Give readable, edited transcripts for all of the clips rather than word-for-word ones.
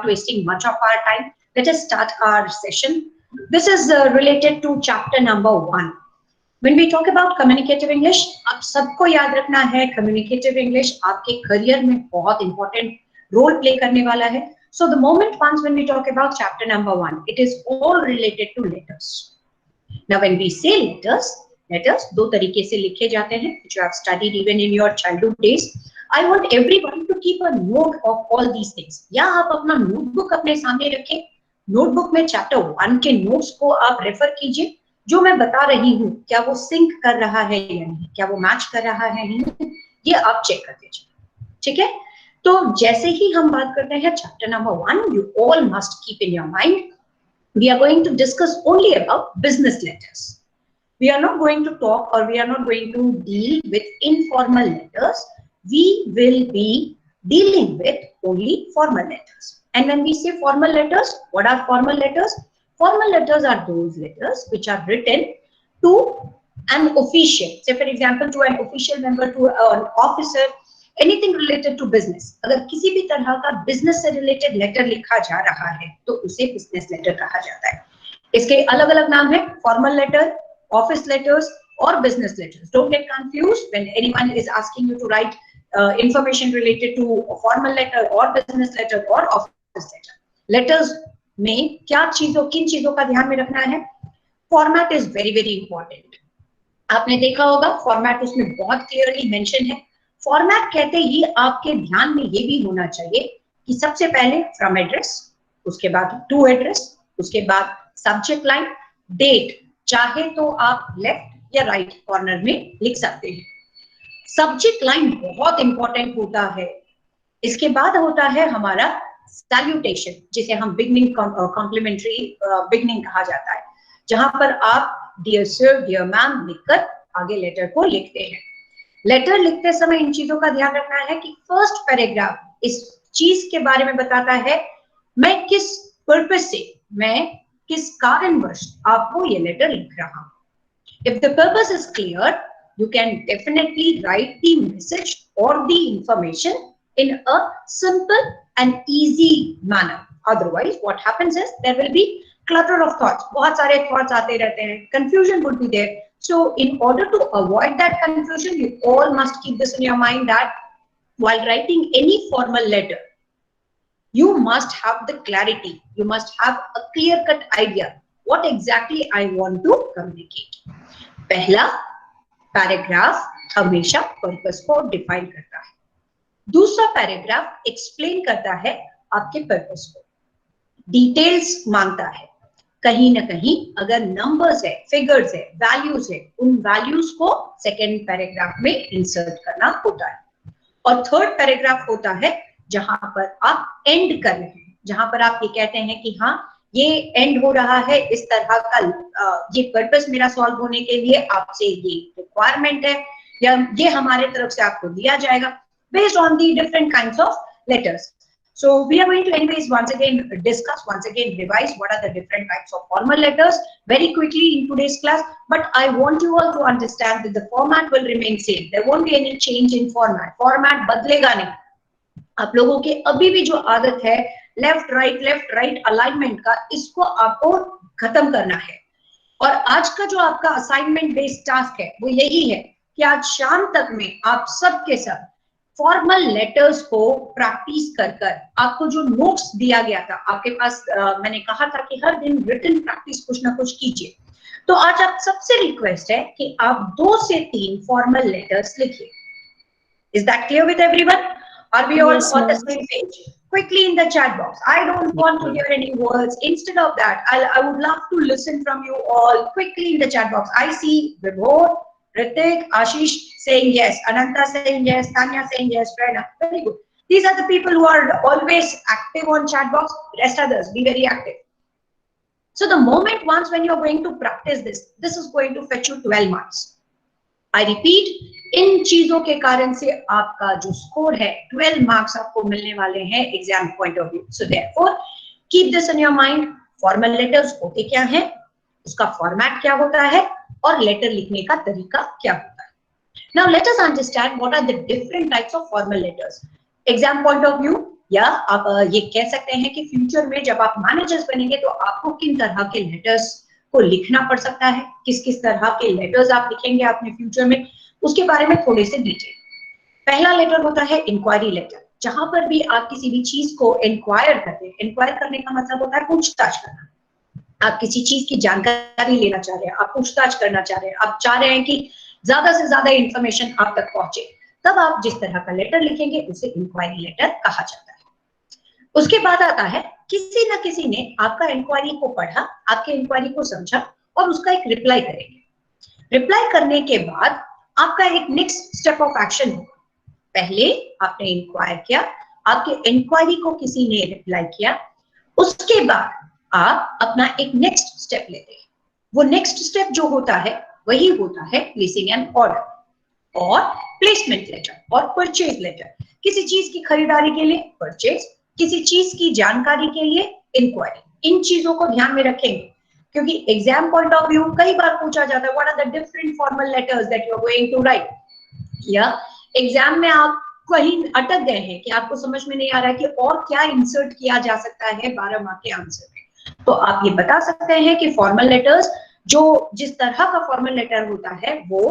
wasting much of our time, let us start our session. This is related to chapter number 1. When we talk about communicative English, आप सबको याद रखना है communicative English आपके career में बहुत important role play करने वाला है. So the moment once when we talk about chapter number 1, it is all related to letters. Now when we say letters दो तरीके से लिखे जाते हैं, which you have studied even in your childhood days. I want everyone to keep a note of all these things. या आप अपना notebook अपने सामने रखें, notebook में chapter 1 के notes को आप refer कीजिए. जो मैं बता रही हूँ क्या वो सिंक कर रहा है या नहीं, क्या वो मैच कर रहा है या नहीं, ये आप चेक कर दीजिए. ठीक है, तो जैसे ही हम बात करते हैं chapter number 1, you all must keep in your mind, we are going to discuss only about business letters. We are not going to talk or we are not going to deal with informal letters. We will be dealing with only formal letters. And when we say formal letters, what are formal letters? Formal letters are those letters which are written to an official. Say for example, to an official member, to an officer, anything related to business. अगर किसी भी तरह का business से related letter लिखा जा रहा है, तो उसे business letter कहा जाता है. इसके अलग-अलग नाम है, formal letter, office letters, or business letters. Don't get confused when anyone is asking you to write information related to a formal letter or business letter or office letter. Letters में क्या चीजों किन चीजों का ध्यान में रखना है? Format is very very important. आपने देखा होगा फॉर्मेट उसमें बहुत क्लियरली मेंशन है. फॉर्मेट कहते ही आपके ध्यान में ये भी होना चाहिए कि सबसे पहले फ्रॉम एड्रेस, उसके बाद टू एड्रेस, उसके बाद सब्जेक्ट लाइन, डेट, चाहे तो आप लेफ्ट या राइट कॉर्नर में लिख सकते हैं. सब्जेक्ट लाइन बहुत इंपॉर्टेंट होता है. इसके बाद होता है हमारा सैल्यूटेशन, जिसे हम बिगनिंग कॉम्प्लीमेंट्री बिगनिंग कहा जाता है, जहां पर आप डियर सर, डियर मैम लिखकर आगे लेटर को लिखते हैं. लेटर लिखते समय इन चीजों का ध्यान रखना है कि फर्स्ट पैराग्राफ इस चीज के बारे में बताता है मैं किस पर्पस से, मैं किस कारणवश आपको ये लेटर लिख रहा हूं. If the purpose is clear, you can definitely write the message or the information in a simple and easy manner. Otherwise, what happens is there will be clutter of thoughts. बहुत सारे thoughts आते रहते हैं. Confusion would be there. So, in order to avoid that confusion, you all must keep this in your mind that while writing any formal letter, you must have the clarity. You must have a clear-cut idea what exactly I want to communicate. पहला paragraph हमेशा purpose को define करता है. दूसरा paragraph explain करता है आपके purpose को, डिटेल्स मांगता है. कहीं ना कहीं अगर नंबर्स है, फिगर्स है, वैल्यूज है, उन वैल्यूज को सेकेंड पैराग्राफ में इंसर्ट करना होता है. और थर्ड पैराग्राफ होता है जहां पर आप एंड कर रहे हैं, जहां पर आप ये कहते हैं कि हाँ ये एंड हो रहा है, इस तरह का ये पर्पस मेरा सॉल्व होने के लिए आपसे ये रिक्वायरमेंट है या ये हमारे तरफ से आपको दिया जाएगा based on the different kinds of letters. So we are going to anyways once again discuss, once again revise what are the different types of formal letters very quickly in today's class. But I want you all to understand that the format will remain same. There won't be any change in format. Format बदलेगा नहीं. आप लोगों के अभी भी जो आदत है लेफ्ट राइट अलाइनमेंट का, इसको आपको खत्म करना है. और आज का जो आपका असाइनमेंट बेस्ड टास्क है वो यही है कि आज शाम तक में आप सब के सब फॉर्मल लेटर्स को प्रैक्टिस कर आपको जो नोट्स दिया गया था आपके पास, मैंने कहा था कि हर दिन रिटन प्रैक्टिस कुछ ना कुछ कीजिए. तो आज आप सबसे रिक्वेस्ट है कि आप 2 से 3 फॉर्मल लेटर्स लिखिए. Is that clear with everyone? Are we all on the same page? Quickly in the chat box. I don't want to hear any words. Instead of that, I would love to listen from you all quickly in the chat box. I see Vibhor, Ritik, Ashish saying yes, Ananta saying yes, Tanya saying yes, Prerna. Very good. These are the people who are always active on chat box. Rest others, be very active. So the moment once when you're going to practice this is going to fetch you 12 marks. I repeat, इन चीजों के कारण से आपका जो score है 12 marks आपको मिलने वाले हैं exam point of view. So therefore keep this in your mind. Formal letters होते क्या हैं, उसका फॉर्मेट क्या होता है और लेटर लिखने का तरीका क्या होता है. Now let us understand what are the different types of formal letters. Exam point of view, या आप ये कह सकते हैं कि फ्यूचर में जब आप मैनेजर्स बनेंगे तो आपको किन तरह के लेटर्स को लिखना पड़ सकता है, किस किस तरह के लेटर्स आप लिखेंगे अपने फ्यूचर में, उसके बारे में थोड़े से डिटेल। पहला लेटर होता है इंक्वायरी लेटर, जहां पर भी आप किसी भी चीज को इंक्वायर करते हैं। इंक्वायर करने का मतलब होता है पूछताछ करना। आप किसी चीज की जानकारी लेना चाह रहे हैं, आप पूछताछ करना चाह रहे हैं, आप चाह रहे हैं कि ज्यादा से ज्यादा इंफॉर्मेशन आप तक पहुंचे, तब आप जिस तरह का लेटर लिखेंगे उसे इंक्वायरी लेटर कहा जाता है। उसके बाद आता है किसी न किसी ने आपका इंक्वायरी को पढ़ा, आपके इंक्वायरी को समझा और उसका एक रिप्लाई करेंगे। रिप्लाई करने के बाद आपका एक नेक्स्ट स्टेप ऑफ एक्शन होगा। पहले आपने इंक्वायर किया, आपके इंक्वायरी को किसी ने रिप्लाई किया, उसके बाद आप अपना एक नेक्स्ट स्टेप लेते हैं। वो नेक्स्ट स्टेप जो होता है वही होता है प्लेसिंग एन ऑर्डर और प्लेसमेंट लेटर और परचेज लेटर। किसी चीज की खरीदारी के लिए परचेज, किसी चीज की जानकारी के लिए इंक्वायरी। इन चीजों को ध्यान में रखेंगे क्योंकि एग्जाम पॉइंट ऑफ व्यू कई बार पूछा जाता है what are the different formal letters that you are going to write, या एग्जाम में आप कहीं अटक गए हैं कि आपको समझ में नहीं आ रहा है कि और क्या इंसर्ट किया जा सकता है 12 मार्क के आंसर में, तो आप ये बता सकते हैं कि फॉर्मल लेटर्स जो जिस तरह का फॉर्मल लेटर होता है वो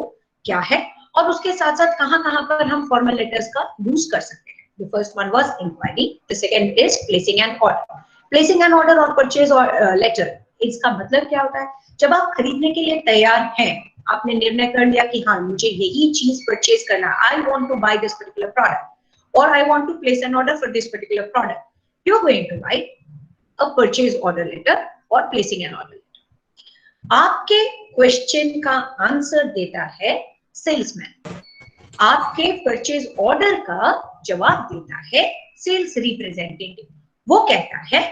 क्या है और उसके साथ साथ कहां पर हम फॉर्मल लेटर्स का यूज कर सकते हैं। The first one was inquiry, the second is placing an order. Placing an order और परचेज लेटर, इसका मतलब क्या होता है? जब आप खरीदने के लिए तैयार हैं, आपने निर्णय कर लिया कि हाँ मुझे यही चीज परचेज करना, I want to buy this particular product और I want to place an order for this particular product, you are going to write a purchase order letter और प्लेसिंग एन ऑर्डर लेटर। आपके question का answer देता है salesman, आपके purchase order का जवाब देता है सेल्स रिप्रेजेंटेटिव। वो कहता है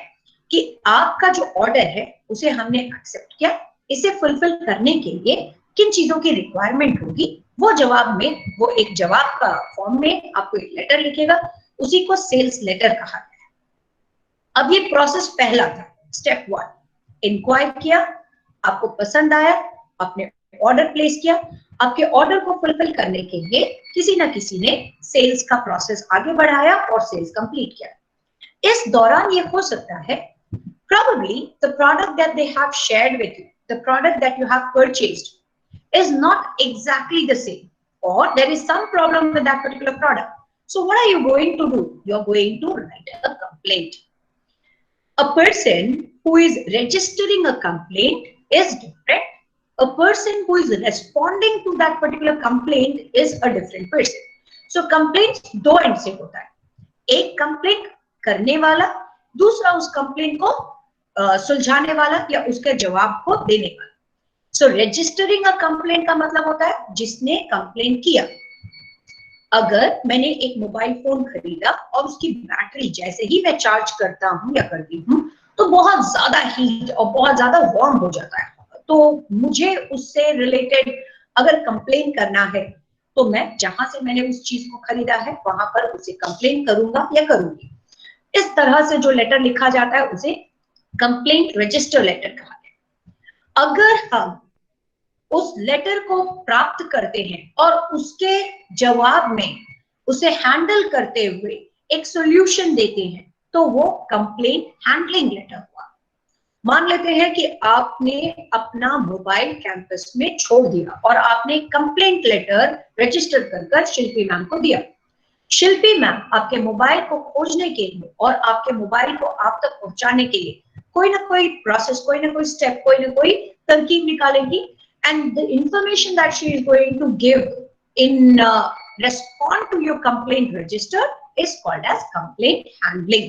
कि आपका जो ऑर्डर है उसे हमने एक्सेप्ट किया, इसे फुलफिल करने के लिए किन चीजों की रिक्वायरमेंट होगी, वो जवाब में वो एक जवाब का फॉर्म में आपको एक लेटर लिखेगा, उसी को सेल्स लेटर कहा गया है। अब ये प्रोसेस पहला था, स्टेप 1, इंक्वायर किया, आपको पसंद आया, आपने ऑर्डर प्लेस किया, आपके ऑर्डर को फुलफिल करने के लिए किसी ना किसी ने सेल्स का प्रोसेस आगे बढ़ाया और सेल्स कंप्लीट किया। इस दौरान ये हो सकता है probably the product that they have shared with you, the product that you have purchased is not exactly the same, or there is some problem with that particular product. So what are you going to do? You're going to write a complaint. A person who is registering a complaint is different. A person who is responding to that particular complaint is a different person. So complaint दो and से होता है, एक complaint करने वाला, दूसरा उस complaint को सुलझाने वाला या उसके जवाब को देने वाला। सो रजिस्टरिंग अ कंप्लेंट का मतलब होता है जिसने कंप्लेंट किया। अगर मैंने एक मोबाइल फोन खरीदा और उसकी बैटरी जैसे ही मैं चार्ज करता हूं या करती हूं तो बहुत ज्यादा हीट और बहुत ज्यादा वार्म हो जाता है, तो मुझे उससे रिलेटेड अगर कंप्लेन करना है तो मैं जहां से मैंने उस चीज को खरीदा है वहां पर उसे कंप्लेन करूंगा या करूंगी। इस तरह से जो लेटर लिखा जाता है उसे कंप्लेंट रजिस्टर लेटर कहा गया। अगर हम उस लेटर को प्राप्त करते हैं और उसके जवाब में उसे हैंडल करते हुए एक सॉल्यूशन देते हैं तो वो कंप्लेंट हैंडलिंग लेटर हुआ। मान लेते हैं कि आपने अपना मोबाइल कैंपस में छोड़ दिया और आपने कंप्लेंट लेटर रजिस्टर कर शिल्पी मैम को दिया। शिल्पी मैम आपके मोबाइल को खोजने के लिए और आपके मोबाइल को आप तक पहुंचाने के लिए कोई ना कोई प्रोसेस, कोई ना कोई स्टेप, कोई ना कोई तरकीब निकालेगी, and the information that she is going to give in response to your complaint register is called as complaint handling.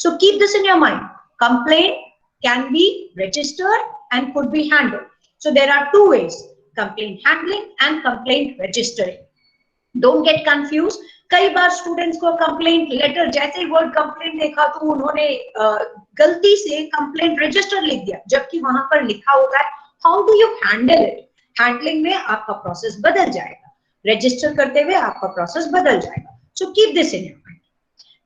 So keep this in your mind. Complaint can be registered and could be handled. So there are two ways: complaint handling and complaint registering. Don't get confused. कई बार students को complaint letter, जैसे ही word complaint देखा तो उन्होंने गलती से complaint register लिख दिया, जबकि वहां पर लिखा होता है how do you handle it. Handling में आपका प्रोसेस बदल जाएगा, रजिस्टर करते हुए आपका प्रोसेस बदल जाएगा। So keep this in your mind.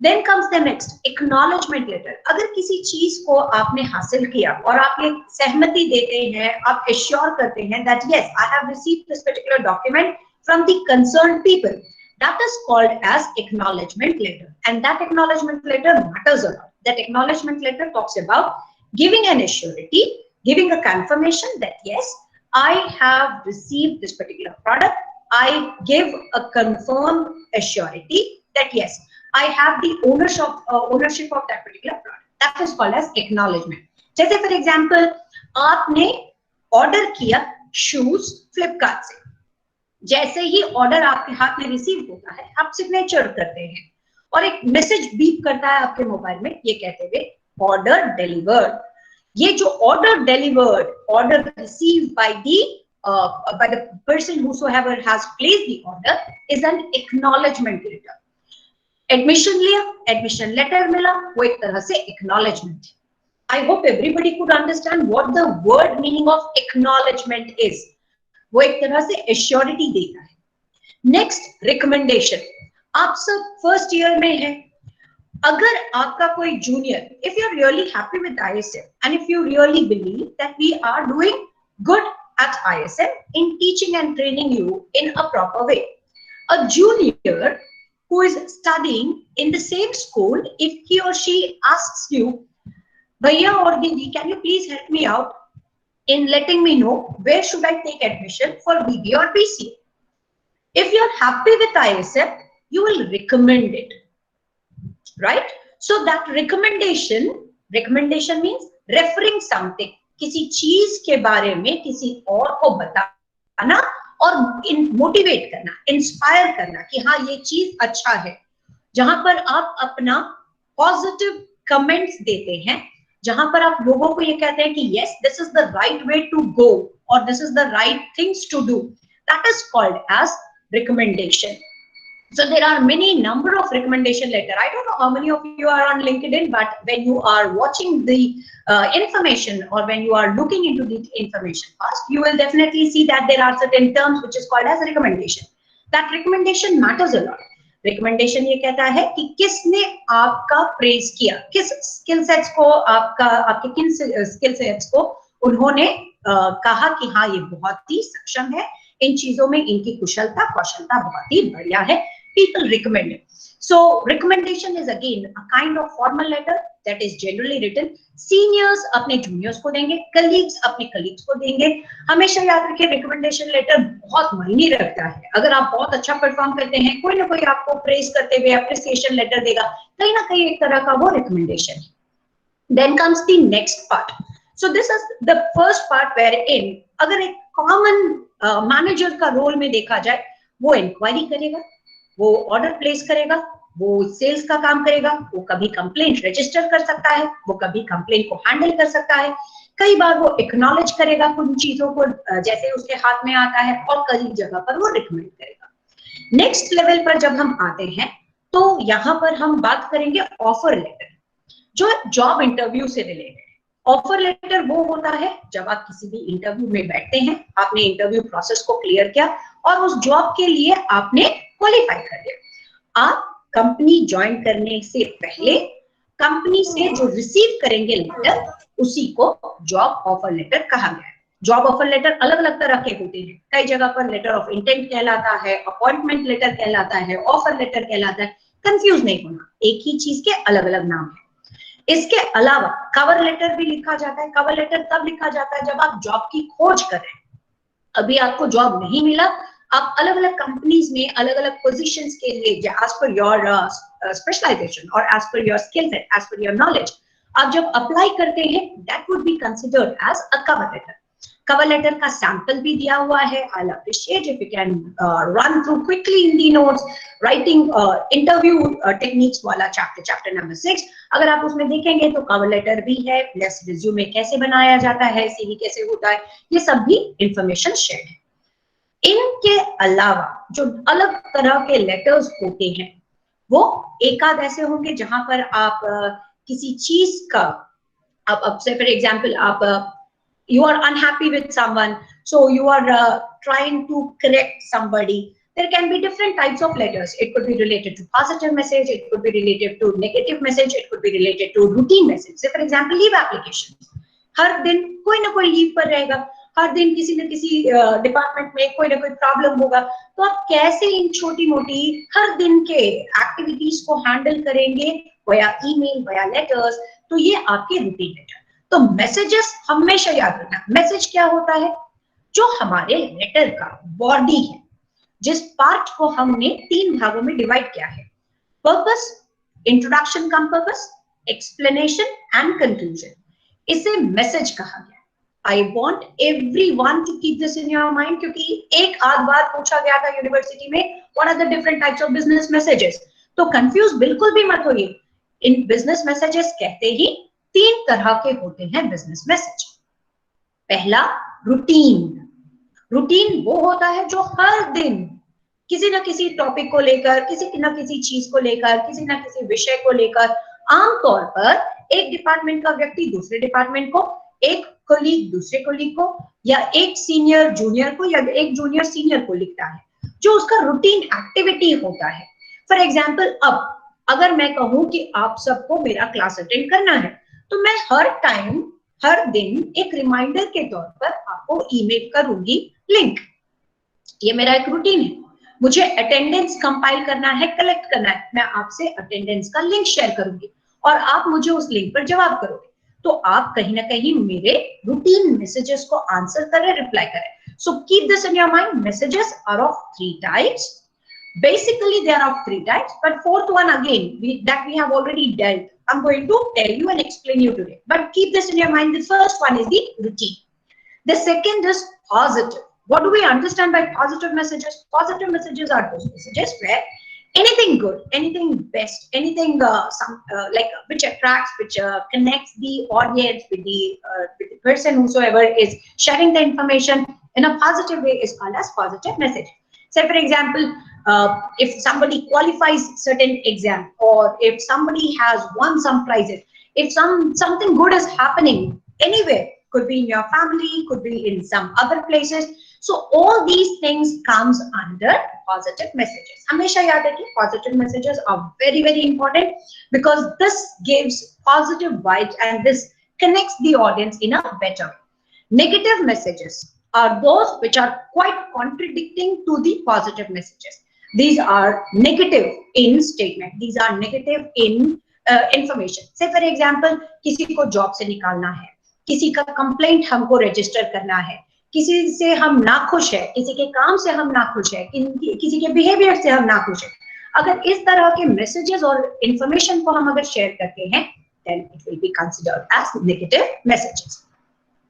Then comes the next, acknowledgement letter. अगर किसी चीज को आपने हासिल किया और आप ये सहमति देते हैं, आप एश्योर करते हैं that yes I have received this particular document from the concerned people, That is called as acknowledgement letter, and that acknowledgement letter matters a lot. That acknowledgement letter talks about giving an assurity, giving a confirmation that yes, I have received this particular product. I give a confirmed assurity that yes, I have the ownership of that particular product. That is called as acknowledgement. जैसे for example, आपने order किया shoes Flipkart से, जैसे ही order आपके हाथ में receive होता है, आप सिग्नेचर करते हैं और एक मैसेज बीप करता है आपके मोबाइल में, ये कहते हुए ऑर्डर डिलीवर्ड. ये जो order delivered, order received by the person whosoever has placed the order is an acknowledgement letter. Admission लिया, एडमिशन लेटर मिला, वो एक तरह से acknowledgement. I hope everybody could understand what the word meaning of acknowledgement is. वो एक तरह से एश्योरिटी देता है. Next, recommendation. आप सब फर्स्ट ईयर में हैं. अगर आपका कोई junior, if you are really happy with ISM and if you really believe that we are doing good at ISM in teaching and training you in a proper way, a junior who is studying in the same school, if he or she asks you, Bhaiya or Didi, can you please help me out in letting me know where should I take admission for BB or BC? If you are happy with ISM, you will recommend it, right? So that recommendation means referring something, किसी चीज के बारे में किसी और को बताना और मोटिवेट करना, इंस्पायर करना कि हाँ ये चीज अच्छा है, जहां पर आप अपना पॉजिटिव कमेंट्स देते हैं, जहां पर आप लोगों को ये कहते हैं कि yes this is the right way to go और this is the right things to do. That is called as recommendation. So there are many number of recommendation letter. I don't know how many of you are on LinkedIn, but when you are watching the information or when you are looking into the information first, you will definitely see that there are certain terms which is called as recommendation. That recommendation matters a lot. Recommendation ये कहता है कि किसने आपका praise किया, किस skill sets को आपके किन skill sets को उन्होंने कहा कि हाँ ये बहुत ही सक्षम है, इन चीजों में इनकी कुशलता कौशलता बहुत ही बढ़िया है. People recommend it. So recommendation is again a kind of formal letter that is generally written. Seniors अपने juniors को देंगे, colleagues अपने colleagues को देंगे. हमेशा याद रखिए recommendation letter बहुत मायने रखता है. अगर आप बहुत अच्छा परफॉर्म करते हैं, कोई ना कोई आपको प्रेज करते हुए appreciation letter देगा, कहीं ना कहीं एक तरह का वो recommendation है. Then comes the next part. So this is the first part wherein अगर एक common manager का रोल में देखा जाए, वो इंक्वायरी करेगा, वो ऑर्डर प्लेस करेगा, वो सेल्स का काम करेगा, वो कभी कंप्लेंट रजिस्टर कर सकता है, वो कभी कंप्लेंट को हैंडल कर सकता है, कई बार वो एक्नॉलेज करेगा कुछ चीजों को जैसे उसके हाथ में आता है, और कई जगह पर वो रिकमेंड करेगा. नेक्स्ट लेवल पर जब हम आते हैं तो यहाँ पर हम बात करेंगे ऑफर लेटर, जो जॉब इंटरव्यू से रिलेटेड. ऑफर लेटर वो होता है जब आप किसी भी इंटरव्यू में बैठते हैं, आपने इंटरव्यू प्रोसेस को क्लियर किया और उस जॉब के लिए आपने क्वालिफाई कर लिया. आप कंपनी ज्वाइन करने से पहले कंपनी से जो रिसीव करेंगे लेटर, उसी को जॉब ऑफर लेटर कहा गया है. जॉब ऑफर लेटर अलग अलग तरह के होते हैं. कई जगह पर लेटर ऑफ इंटेंट कहलाता है, अपॉइंटमेंट लेटर कहलाता है, ऑफर लेटर कहलाता है. कंफ्यूज नहीं होना, एक ही चीज के अलग अलग नाम है. इसके अलावा कवर लेटर भी लिखा जाता है. कवर लेटर तब लिखा जाता है जब आप जॉब की खोज कर रहे हैं, अभी आपको जॉब नहीं मिला, आप अलग अलग कंपनीज में अलग अलग पोजीशंस के लिए एज पर योर स्पेशलाइजेशन और as per your skill set, as per your knowledge, आप जब अप्लाई करते हैं, that would be considered as a cover letter. Cover letter का सैंपल भी दिया हुआ है. I'll appreciate if you can run through quickly in the notes. Writing interview techniques वाला chapter number 6. अगर आप उसमें देखेंगे तो कवर लेटर भी है, प्लस रिज्यूमे कैसे बनाया जाता है, सीवी कैसे होता है, ये सब भी इंफॉर्मेशन शेयर है. इनके अलावा जो अलग तरह के लेटर्स होते हैं, वो एकाध ऐसे होंगे जहां पर आप किसी चीज का, आप से फॉर एग्जाम्पल आप you are unhappy with someone, so you are trying to correct somebody. There can be different types of letters. It could be related to positive message, it could be related to negative message, it could be related to routine message. Say for example leave applications. हर दिन कोई ना कोई leave पर रहेगा, हर दिन किसी न किसी डिपार्टमेंट में कोई ना कोई प्रॉब्लम होगा, तो आप कैसे इन छोटी मोटी हर दिन के एक्टिविटीज को हैंडल करेंगे वया ईमेल, वया लेटर्स, तो ये आपके रूटीन लेटर। तो मैसेजेस हमेशा याद रखना, मैसेज क्या होता है, जो हमारे लेटर का बॉडी है, जिस पार्ट को हमने 3 भागों में डिवाइड किया है, purpose, introduction come purpose, explanation and conclusion, इसे मैसेज कहा गया। I want everyone to keep this in your mind, क्योंकि एक आध बार पूछा गया था यूनिवर्सिटी में what are the different types of business messages, तो कंफ्यूज बिल्कुल भी मत होइए। इन बिजनेस मैसेजेस कहते ही 3 तरह के होते हैं बिजनेस मैसेज। पहला, रूटीन। रूटीन वो होता है जो हर दिन किसी ना किसी टॉपिक को लेकर, किसी ना किसी चीज को लेकर, किसी ना किसी विषय को लेकर, आमतौर पर एक डिपार्टमेंट का व्यक्ति दूसरे डिपार्टमेंट को, एक कोलीग दूसरे कोलीग को, या एक सीनियर जूनियर को, या एक जूनियर सीनियर को लिखता है, जो उसका रूटीन एक्टिविटी होता है। फॉर एग्जाम्पल, अब अगर मैं कहूं कि आप सबको मेरा क्लास अटेंड करना है, तो मैं हर टाइम, हर दिन एक रिमाइंडर के तौर पर आपको ईमेल करूंगी लिंक। ये मेरा एक रूटीन है। मुझे अटेंडेंस कंपाइल करना है, कलेक्ट करना है, मैं आपसे अटेंडेंस का लिंक शेयर करूंगी और आप मुझे उस लिंक पर जवाब करोगे। तो आप कहीं ना कहीं मेरे रूटीन मैसेजेस को आंसर करें, रिप्लाई करें। So keep this in your mind, messages are of 3 types. Basically, there are 3 types, but fourth one again, that we have already dealt. I'm going to tell you and explain you today. But keep this in your mind. The first one is the routine. The second is positive. What do we understand by positive messages? Positive messages are those messages where anything good, anything best, anything like which attracts, which connects the audience with the person whosoever is sharing the information in a positive way is called as positive message. Say, for example, if somebody qualifies certain exam, or if somebody has won some prizes, if something good is happening anywhere, could be in your family, could be in some other places, so all these things comes under positive messages. Hamesha yaad rakhiye, positive messages are very very important, because this gives positive vibes and this connects the audience in a better way. Negative messages are those which are quite contradicting to the positive messages. These are negative in statement. These are negative in information. Say for example, किसी को job से निकालना है, किसी का complaint हमको register करना है, किसी से हम नाखुश है, किसी के काम से हम नाखुश है, किसी के बिहेवियर से हम नाखुश है। अगर इस तरह के मैसेजेस और इंफॉर्मेशन को हम अगर शेयर करते हैं, then it will be considered as negative messages.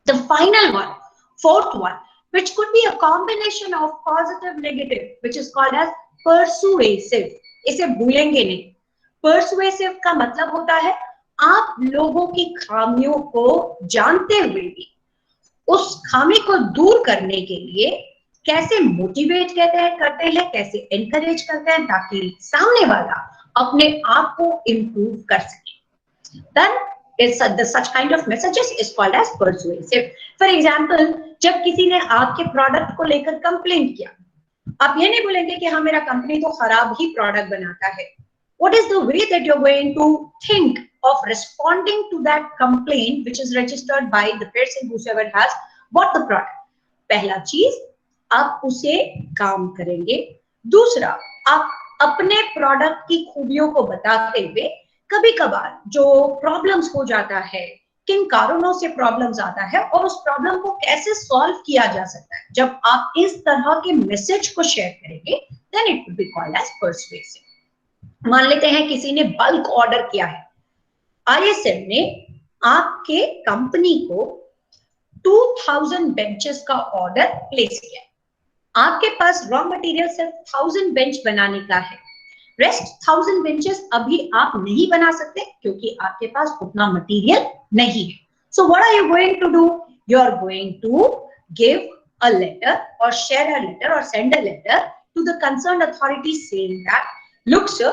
The final one, fourth one, which could be a combination of positive negative, which is called as persuasive. इसे भूलेंगे नहीं। persuasive का मतलब होता है आप लोगों की खामियों को जानते हुए भी उस खामी को दूर करने के लिए कैसे मोटिवेट करते हैं, कैसे एनकरेज करते हैं, ताकि सामने वाला अपने आप को इम्प्रूव कर सके। Then such kind of messages is called as persuasive. For example, जब किसी ने आपके प्रोडक्ट को लेकर कंप्लेंट किया, आप ये नहीं बोलेंगे कि हाँ मेरा कंपनी तो खराब ही प्रोडक्ट बनाता है। What is the way that you're going to think of responding to that complaint which is registered by the person whoever has bought the product? पहला चीज, आप उसे काम करेंगे। दूसरा, आप अपने प्रोडक्ट की खूबियों को बताते हुए कभी कभार जो प्रॉब्लम्स हो जाता है, किन कारणों से प्रॉब्लम्स आता है और उस प्रॉब्लम को कैसे सॉल्व किया जा सकता है, जब आप इस तरह के मैसेज को शेयर करेंगे, then it will be called as persuasive. मान लेते हैं किसी ने बल्क ऑर्डर किया है, ISM ने आपके कंपनी को 2000 बेंचेस का ऑर्डर प्लेस किया। आपके पास रॉ मटेरियल सिर्फ 1000 बेंच बनाने का है, रेस्ट 1000 बेंचेस अभी आप नहीं बना सकते क्योंकि आपके पास उतना मटेरियल नहीं है। So what are you going to do? You are going to give a letter or share a letter or send a letter to the concerned authority saying that, look sir,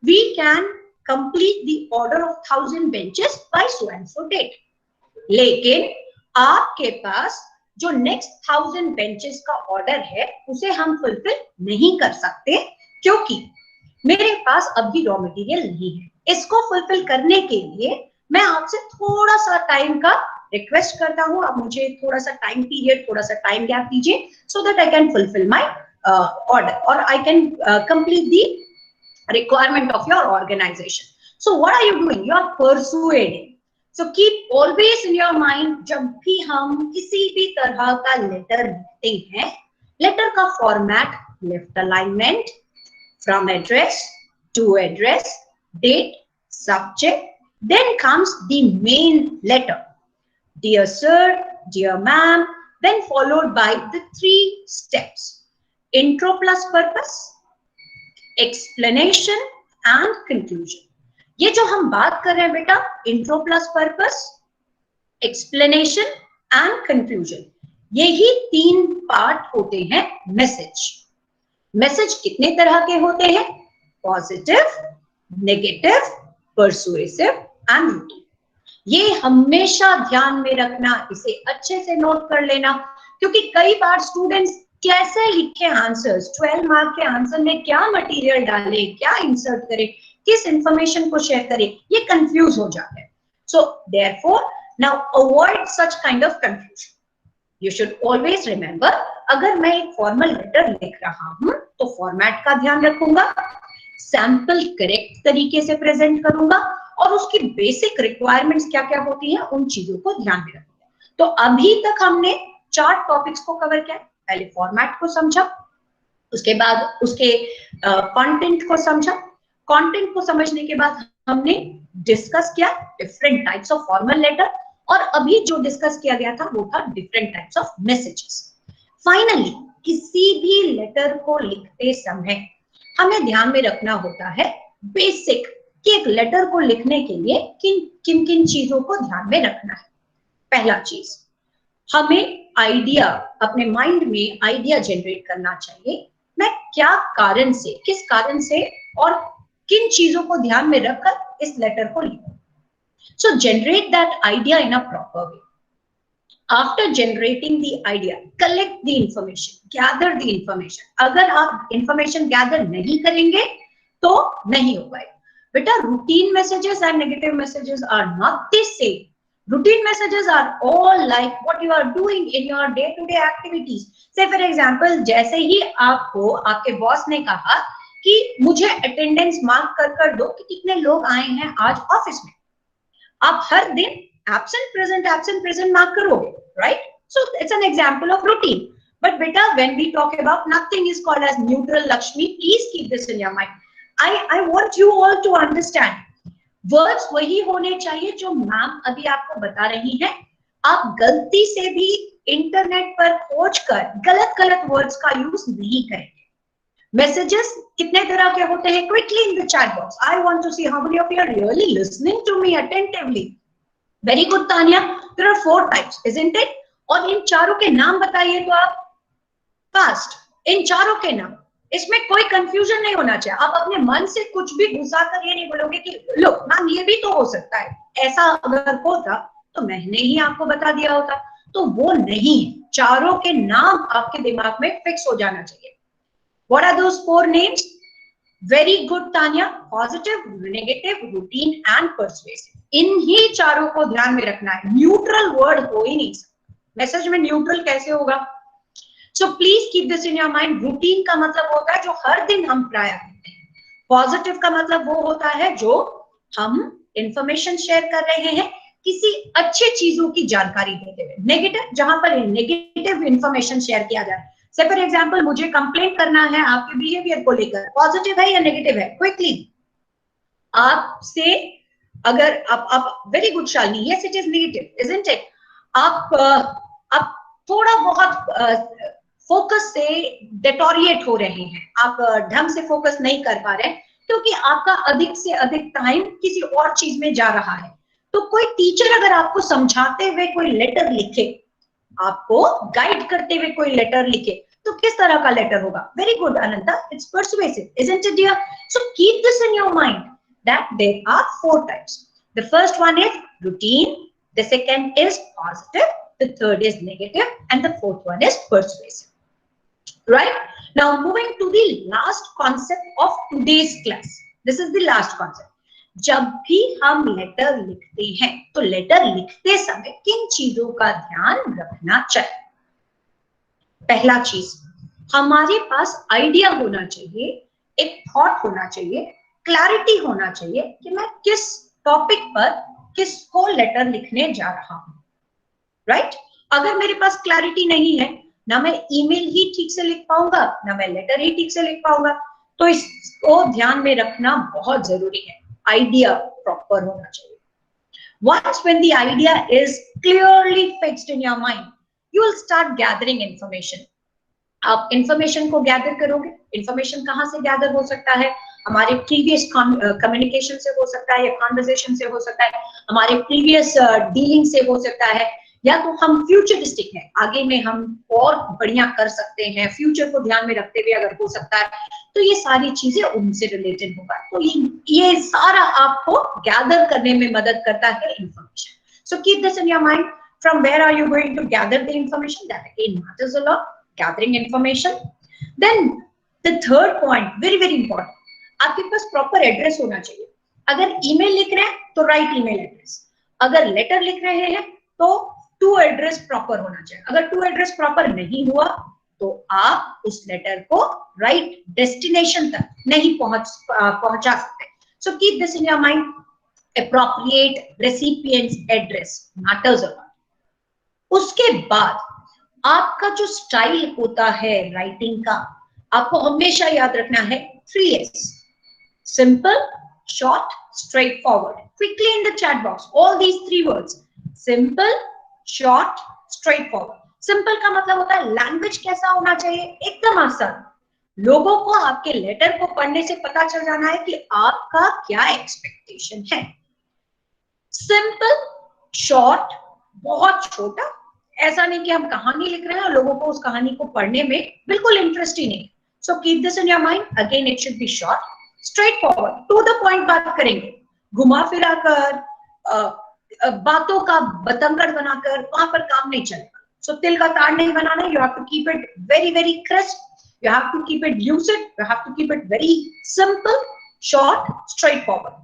we can complete the order of 1000 benches by so and so date. लेकिन आपके पास जो next 1000 benches का order है उसे हम fulfil नहीं कर सकते क्योंकि मेरे पास अभी रॉ मटेरियल नहीं है। इसको फुलफिल करने के लिए मैं आपसे थोड़ा सा टाइम का रिक्वेस्ट करता हूँ आप मुझे थोड़ा सा टाइम पीरियड, थोड़ा सा टाइम गैप दीजिए, so that I can fulfil my order और I can complete the requirement of your organization. So what are you doing? You are persuading. So keep always in your mind, जब भी हम किसी भी तरह का letter लिखते हैं, लेटर का format left alignment, from address to address, date, subject, then comes the main letter. Dear sir, dear ma'am, then followed by the 3 steps. Intro plus purpose, explanation and conclusion. ये जो हम बात कर रहे हैं बेटा, intro plus purpose, explanation and conclusion, यही 3 part होते हैं मैसेज. मैसेज कितने तरह के होते हैं? Positive, negative, persuasive and routine. ये हमेशा ध्यान में रखना, इसे अच्छे से नोट कर लेना, क्योंकि कई बार स्टूडेंट्स कैसे लिखे आंसर्स, 12 मार्क के आंसर में क्या मटेरियल डाले, क्या इंसर्ट करें, किस इंफॉर्मेशन को शेयर करें, ये कंफ्यूज हो जाते हैं. So therefore now avoid such kind of confusion. You should always remember, अगर मैं एक फॉर्मल लेटर लिख रहा हूं तो फॉर्मेट का ध्यान रखूंगा, सैंपल करेक्ट तरीके से प्रेजेंट करूंगा और उसकी बेसिक रिक्वायरमेंट्स क्या क्या होती हैं उन चीजों को ध्यान में रखूंगा. तो अभी तक हमने 4 टॉपिक्स को कवर किया. पहले फॉर्मेट को समझा, उसके बाद उसके कंटेंट को समझा, कंटेंट को समझने के बाद हमने डिस्कस किया different types of formal letter, और अभी जो डिस्कस किया गया था वो था different types of messages. Finally किसी भी लेटर को लिखते समय हमें ध्यान में रखना होता है बेसिक कि एक लेटर को लिखने के लिए किन किन चीजों को ध्यान में रखना है. पहला चीज, हमें आइडिया, अपने माइंड में आइडिया जनरेट करना चाहिए. मैं क्या कारण से, किस कारण से और किन चीजों को ध्यान में रखकर इस लेटर को लिखूं. So generate that idea in a proper way. After generating the idea, collect the information, gather the information. अगर आप इंफॉर्मेशन गैदर नहीं करेंगे तो नहीं हो पाएगा. बेटा, routine messages and negative messages are not the same. Routine messages are all like what you are doing in your day-to-day activities. Say for example, जैसे ही आपको आपके बॉस ने कहा कि मुझे अटेंडेंस मार्क कर दो कि कितने लोग आए हैं आज ऑफिस में, आप हर दिन एब्सेंट प्रेजेंट मार्क करोगे, right? So it's an example of routine. But beta, when we talk about, nothing is called as neutral, Lakshmi. Please keep this in your mind. I want you all to understand. Words वही होने चाहिए जो ma'am अभी आपको बता रही हैं. आप गलती से भी इंटरनेट पर खोजकर गलत वर्ड्स का यूज नहीं करेंगे. मैसेजेस कितने तरह के होते हैं? Quickly in the chat box. I want to see how many of you are really listening to me attentively. Very good Tania. There are 4 types, isn't it? और इन चारों के नाम बताइए तो आप फास्ट. इन चारों के नाम, इसमें कोई कंफ्यूजन नहीं होना चाहिए. आप अपने मन से कुछ भी घुसा कर ये नहीं बोलोगे कि लो मैम ये भी तो हो सकता है, ऐसा अगर होता तो मैंने ही आपको बता दिया होता. तो वो नहीं है. चारों के नाम आपके दिमाग में फिक्स हो जाना चाहिए. What are those 4 names? Very good Tania. Positive, negative, routine and persuasive. इन्हीं चारों को ध्यान में रखना है. न्यूट्रल वर्ड हो ही नहीं सकता. मैसेज में न्यूट्रल कैसे होगा? So please keep this in your mind. Routine का मतलब होता है जो हर दिन हम प्राय करते हैं. पॉजिटिव का मतलब वो होता है जो हम इंफॉर्मेशन शेयर कर रहे हैं, किसी अच्छे चीजों की जानकारी देते हुए. नेगेटिव, जहां पर नेगेटिव इंफॉर्मेशन शेयर किया जाए. से फॉर एग्जांपल, मुझे कंप्लेंट करना है आपके बिहेवियर को लेकर. पॉजिटिव है या नेगेटिव है? क्विकली आपसे अगर आप very good Shalini, yes it is negative, isn't it? आप थोड़ा बहुत फोकस से डेटोरिएट हो रहे हैं, आप ढंग से फोकस नहीं कर पा रहे हैं क्योंकि आपका अधिक से अधिक टाइम किसी और चीज में जा रहा है. तो कोई टीचर अगर आपको समझाते हुए कोई लेटर लिखे, आपको गाइड करते हुए कोई लेटर लिखे, तो किस तरह का लेटर होगा? Very good Ananta, it's persuasive, isn't it dear? So keep this in your mind that there are 4 types. The first one is routine, the second is positive, the third is negative, and the fourth one is persuasive. Right? Now moving to the last concept of today's class. This is the last concept. जब भी हम letter लिखते हैं तो letter लिखते समय किन चीजों का ध्यान रखना चाहिए? पहला चीज, हमारे पास आइडिया होना चाहिए, एक थॉट होना चाहिए, क्लैरिटी होना चाहिए कि मैं किस टॉपिक पर किसको लेटर लिखने जा रहा हूं, राइट? अगर मेरे पास क्लैरिटी नहीं है, ना मैं ईमेल ही ठीक से लिख पाऊंगा, ना मैं लेटर ही ठीक से लिख पाऊंगा, तो इसको ध्यान में रखना बहुत जरूरी है। आइडिया प्रॉपर होना चाहिए। Once when the idea is clearly fixed in your mind, you will start gathering information. आप इंफॉर्मेशन को गैदर करोगे। इंफॉर्मेशन कहाँ से गैदर हो सकता है? हमारे प्रीवियस कम्युनिकेशन से हो सकता है, या कॉन्वर्सेशन से हो सकता है, हमारे प्रीवियस डीलिंग से हो सकता है, या तो हम फ्यूचरिस्टिक हैं, आगे में हम और बढ़िया कर सकते हैं, फ्यूचर को ध्यान में रखते हुए अगर हो सकता है, तो ये सारी चीजें उनसे रिलेटेड होगा। तो ये सारा आपको गैदर करने में मदद करता है information. So keep this in your mind, from where are you going to gather the information, that again matters a lot, gathering information. Then the third point, very very important, आपके पास proper address होना चाहिए। अगर email लिख रहे हैं तो right email address, अगर letter लिख रहे हैं तो टू एड्रेस प्रॉपर होना चाहिए। अगर टू एड्रेस प्रॉपर नहीं हुआ तो आप उस लेटर को राइट डेस्टिनेशन तक नहीं पहुंचा सकते। सो keep this in your mind, appropriate recipient's address matters a lot. उसके बाद आपका जो स्टाइल होता है राइटिंग का, आपको हमेशा याद रखना है 3S, simple, short, straight forward. Quickly in the chat box all these 3 words, simple, short, straight forward. Simple का मतलब होता है लैंग्वेज कैसा होना चाहिए, एकदम आसान, लोगों को आपके लेटर को पढ़ने से पता चल जाना है कि आपका क्या एक्सपेक्टेशन है। सिंपल, शॉर्ट, बहुत छोटा, ऐसा नहीं कि हम कहानी लिख रहे हैं और लोगों को उस कहानी को पढ़ने में बिल्कुल इंटरेस्ट ही नहीं। So keep this in your mind, again it should be short, straight forward, to the point बात करेंगे, घुमा फिरा कर बातों का बतंगड़ बनाकर वहां पर काम नहीं चलेगा। सो तिल का ताड़ नहीं बनाना, you have to keep it very very crisp, you have to keep it lucid, you have to keep it very simple, short, straightforward.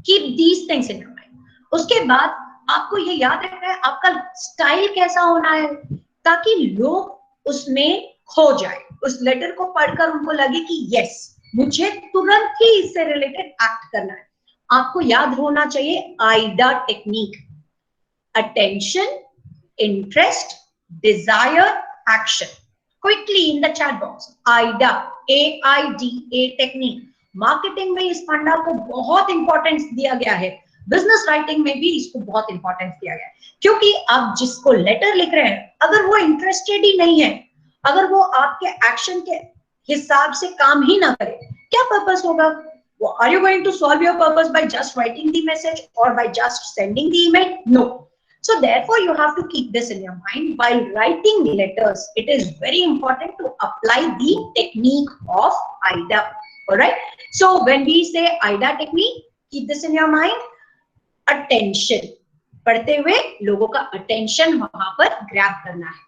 Keep these things in your mind. उसके बाद आपको ये याद रखना है आपका स्टाइल कैसा होना है, ताकि लोग उसमें खो जाए, उस लेटर को पढ़कर उनको लगे कि यस, मुझे तुरंत ही इससे रिलेटेड एक्ट करना है। आपको याद होना चाहिए AIDA technique, attention, interest, desire, action. Quickly in the chat box, AIDA, AIDA technique. Marketing में इस फंडा को बहुत इंपॉर्टेंस दिया गया है, बिजनेस राइटिंग में भी इसको बहुत इंपॉर्टेंस दिया गया है, क्योंकि आप जिसको लेटर लिख रहे हैं अगर वो इंटरेस्टेड ही नहीं है, अगर वो आपके एक्शन के हिसाब से काम ही ना करे, क्या पर्पस होगा? Are you going to solve your purpose by just writing the message or by just sending the email? No. So therefore you have to keep this in your mind while writing letters. It is very important to apply the technique of AIDA. All right. So when we say AIDA technique, keep this in your mind. Attention. पढ़ते हुए लोगों का attention वहां पर grab करना है,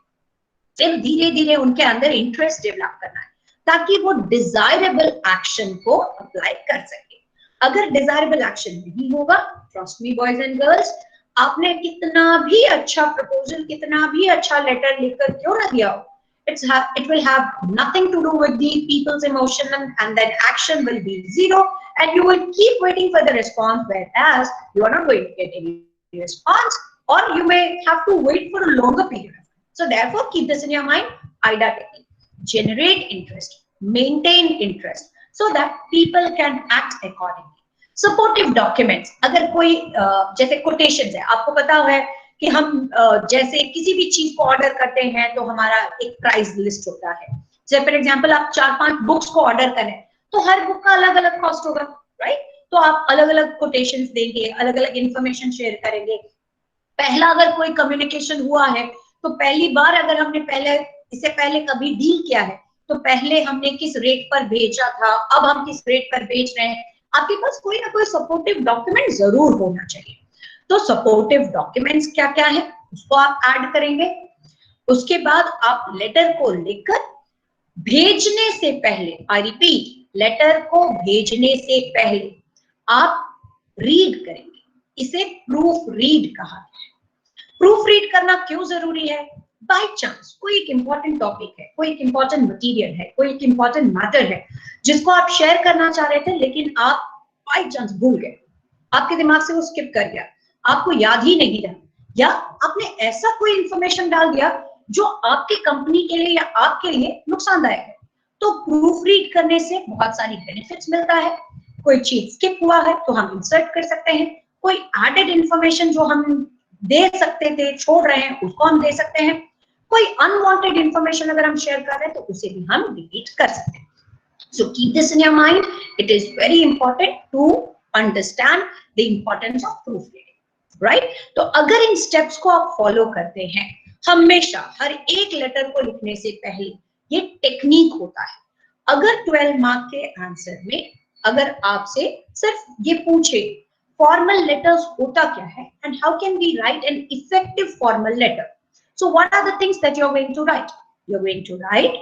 फिर धीरे धीरे उनके अंदर इंटरेस्ट डेवलप करना है, ताकि वो डिजायरेबल एक्शन को अप्लाई कर सके। अगर डिजायरेबल एक्शन नहीं होगा, trust me boys and girls, आपने कितना भी अच्छा प्रपोजल, कितना भी अच्छा लेटर लिखकर क्यों ना दिया हो, it will have nothing to do with the people's emotion, and then action will be zero, and you will keep waiting for the response, whereas you are not going to get any response, or you may have to wait for a longer period. So therefore keep this in your mind, AIDA technique. Generate interest, maintain interest, so that people can act accordingly. Supportive documents, अगर कोई जैसे quotations है, आपको पता है कि हम जैसे किसी भी चीज को ऑर्डर करते हैं तो हमारा एक प्राइस लिस्ट होता है। जैसे फॉर एग्जांपल आप 4-5 बुक्स को ऑर्डर करें तो हर बुक का अलग अलग कॉस्ट होगा, राइट? तो आप अलग अलग quotations देंगे, अलग अलग इंफॉर्मेशन शेयर करेंगे। पहला अगर कोई कम्युनिकेशन हुआ है तो पहली बार अगर हमने इससे पहले कभी डील किया है तो पहले हमने किस रेट पर भेजा था, अब हम किस रेट पर बेच रहे हैं, आपके पास कोई ना कोई सपोर्टिव डॉक्यूमेंट जरूर होना चाहिए। तो सपोर्टिव डॉक्यूमेंट्स क्या क्या है उसको आप ऐड करेंगे। उसके बाद आप लेटर को लिखकर भेजने से पहले, आई रिपीट, लेटर को भेजने से पहले आप रीड करेंगे। इसे प्रूफ रीड कहा गया है। प्रूफ रीड करना क्यों जरूरी है? बाय चांस कोई एक इंपॉर्टेंट टॉपिक है, कोई एक इंपॉर्टेंट मटेरियल है, कोई एक इंपॉर्टेंट मैटर है जिसको आप शेयर करना चाह रहे थे, लेकिन आप बाय चांस भूल गए, आपके दिमाग से वो स्किप कर गया, आपको याद ही नहीं रहा, या आपने ऐसा कोई इंफॉर्मेशन डाल दिया जो आपकी कंपनी के लिए या आपके लिए नुकसानदायक है। तो प्रूफ रीड करने से बहुत सारी बेनिफिट्स मिलता है। कोई चीज स्किप हुआ है तो हम इंसर्ट कर सकते हैं, कोई एडेड इंफॉर्मेशन जो हम दे सकते थे छोड़ रहे हैं उसको हम दे सकते हैं, कोई अनवांटेड इंफॉर्मेशन अगर हम शेयर कर रहे हैं तो उसे भी हम डिलीट कर सकते हैं। So keep this in your mind. It is very important to understand the importance of proofreading, right? तो अगर इन स्टेप्स को आप फॉलो करते हैं, हमेशा हर एक लेटर को लिखने से पहले ये टेक्निक होता है। अगर 12 मार्क के आंसर में अगर आपसे सिर्फ ये पूछे फॉर्मल लेटर्स होता क्या है and how can we write an effective formal letter, so what are the things that you're going to write? You're going to write,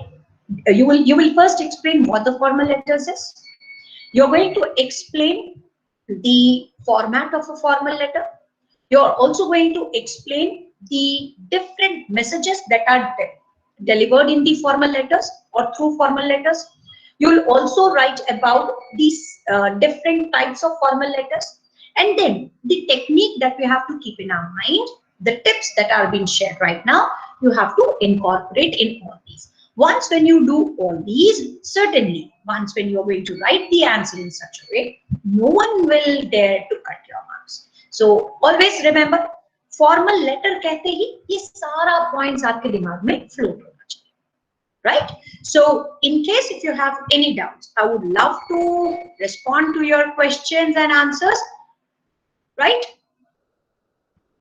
you will first explain what the formal letters is. You're going to explain the format of a formal letter. You're also going to explain the different messages that are delivered in the formal letters or through formal letters. You'll also write about these different types of formal letters, and then the technique that we have to keep in our mind, the tips that are being shared right now, you have to incorporate in all these. Once when you do all these, certainly once when you're going to write the answer in such a way, no one will dare to cut your marks. So always remember, formal letter कहते ही ये सारा points आपके दिमाग में float होना चाहिए, right? So in case if you have any doubts, I would love to respond to your questions and answers, right?